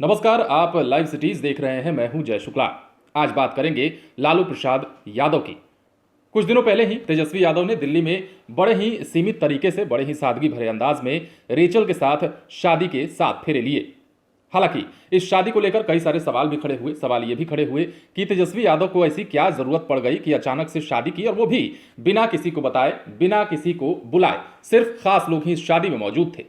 नमस्कार, आप live cities देख रहे हैं। मैं हूं जय शुक्ला। आज बात करेंगे लालू प्रसाद यादव की। कुछ दिनों पहले ही तेजस्वी यादव ने दिल्ली में बड़े ही सीमित तरीके से, बड़े ही सादगी भरे अंदाज में रेचल के साथ शादी के 7 फेरे लिए। हालांकि इस शादी को लेकर कई सारे सवाल भी खड़े हुए। सवाल ये भी खड़े हुए कि तेजस्वी यादव को ऐसी क्या जरूरत पड़ गई कि अचानक से शादी की, और वो भी बिना किसी को बताए, बिना किसी को बुलाए। सिर्फ खास लोग ही इस शादी में मौजूद थे।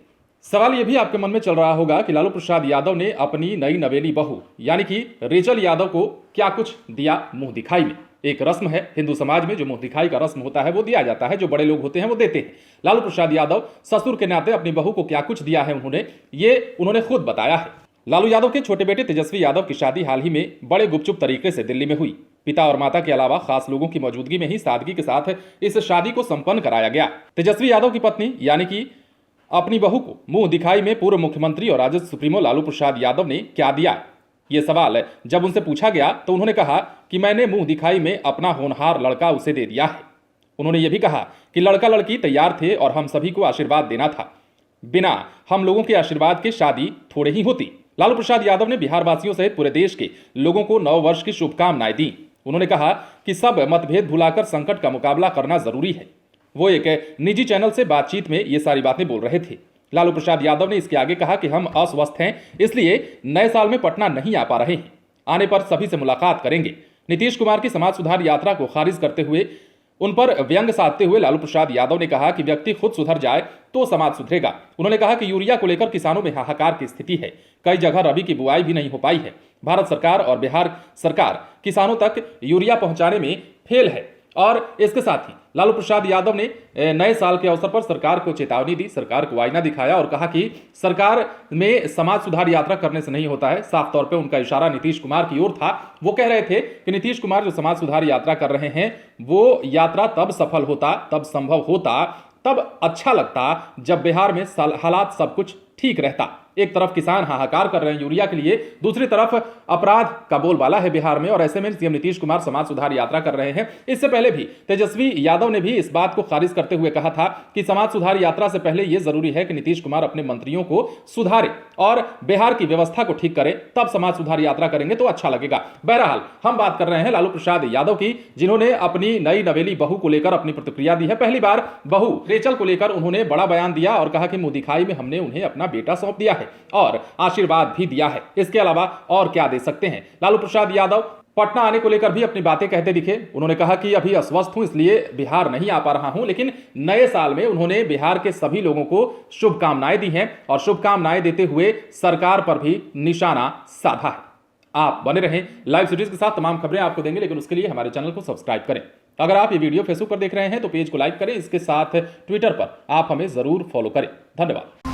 सवाल यह भी आपके मन में चल रहा होगा कि लालू प्रसाद यादव ने अपनी नई नवेली बहू यानी कि रेचल यादव को क्या कुछ दिया मुंह दिखाई में। एक रस्म है हिंदू समाज में, जो मुंह दिखाई का रस्म होता है वो दिया जाता है, जो बड़े लोग होते हैं वो देते हैं। लालू प्रसाद यादव ससुर के नाते अपनी बहू को क्या कुछ दिया है उन्होंने खुद बताया है। लालू यादव के छोटे बेटे तेजस्वी यादव की शादी हाल ही में बड़े गुपचुप तरीके से दिल्ली में हुई। पिता और माता के अलावा खास लोगों की मौजूदगी में ही सादगी के साथ इस शादी को संपन्न कराया गया। तेजस्वी यादव की पत्नी यानी कि अपनी बहू को मुंह दिखाई में पूर्व मुख्यमंत्री और राजद सुप्रीमो लालू प्रसाद यादव ने क्या दिया, ये सवाल जब उनसे पूछा गया तो उन्होंने कहा कि मैंने मुंह दिखाई में अपना होनहार लड़का उसे दे दिया है। उन्होंने ये भी कहा कि लड़का लड़की तैयार थे और हम सभी को आशीर्वाद देना था। बिना हम लोगों के आशीर्वाद के शादी थोड़े ही होती। लालू प्रसाद यादव ने बिहार वासियों सहित पूरे देश के लोगों को नव वर्ष की शुभकामनाएं दी। उन्होंने कहा कि सब मतभेद भुलाकर संकट का मुकाबला करना जरूरी है। वो एक निजी चैनल से बातचीत में ये सारी बातें बोल रहे थे। लालू प्रसाद यादव ने इसके आगे कहा कि हम अस्वस्थ हैं, इसलिए नए साल में पटना नहीं आ पा रहे हैं। आने पर सभी से मुलाकात करेंगे। नीतीश कुमार की समाज सुधार यात्रा को खारिज करते हुए उन पर व्यंग साधते हुए लालू प्रसाद यादव ने कहा कि व्यक्ति खुद सुधर जाए तो समाज सुधरेगा। उन्होंने कहा कि यूरिया को लेकर किसानों में हाहाकार की स्थिति है। कई जगह रबी की बुआई भी नहीं हो पाई है। भारत सरकार और बिहार सरकार किसानों तक यूरिया पहुंचाने में फेल है। और इसके साथ ही लालू प्रसाद यादव ने नए साल के अवसर पर सरकार को चेतावनी दी, सरकार को आईना दिखाया और कहा कि सरकार में समाज सुधार यात्रा करने से नहीं होता है। साफ तौर पे उनका इशारा नीतीश कुमार की ओर था। वो कह रहे थे कि नीतीश कुमार जो समाज सुधार यात्रा कर रहे हैं वो यात्रा तब सफल होता, तब संभव होता, तब अच्छा लगता जब बिहार में हालात सब कुछ ठीक रहता। एक तरफ किसान हाहाकार कर रहे हैं यूरिया के लिए, दूसरी तरफ अपराध का बोलबाला है बिहार में, और ऐसे में सीएम नीतीश कुमार समाज सुधार यात्रा कर रहे हैं। इससे पहले भी तेजस्वी यादव ने भी इस बात को खारिज करते हुए कहा था कि समाज सुधार यात्रा से पहले यह जरूरी है कि नीतीश कुमार अपने मंत्रियों को सुधारे और बिहार की व्यवस्था को ठीक करे, तब समाज सुधार यात्रा करेंगे तो अच्छा लगेगा। बहरहाल हम बात कर रहे हैं लालू प्रसाद यादव की, जिन्होंने अपनी नई नवेली बहू को लेकर अपनी प्रतिक्रिया दी है। पहली बार बहू रेचल को लेकर उन्होंने बड़ा बयान दिया और कहा कि मुंह दिखाई में हमने उन्हें अपना बेटा सौंप दिया है और आशीर्वाद भी दिया है। इसके अलावा और क्या दे सकते हैं। लालू प्रसाद यादव पटना आने को लेकर भी अपनी बातें कहते दिखे। उन्होंने कहा कि अभी अस्वस्थ हूं इसलिए बिहार नहीं आ पा रहा हूं, लेकिन नए साल में उन्होंने बिहार के सभी लोगों को शुभकामनाएं दी हैं और शुभकामनाएं देते हुए सरकार पर भी निशाना साधा है। आप बने रहें लाइव सिटीज के साथ, तमाम खबरें आपको देंगे, लेकिन उसके लिए हमारे चैनल को सब्सक्राइब करें। अगर आप ये वीडियो फेसबुक पर देख रहे हैं तो पेज को लाइक करें, इसके साथ ट्विटर पर आप हमें जरूर फॉलो करें। धन्यवाद।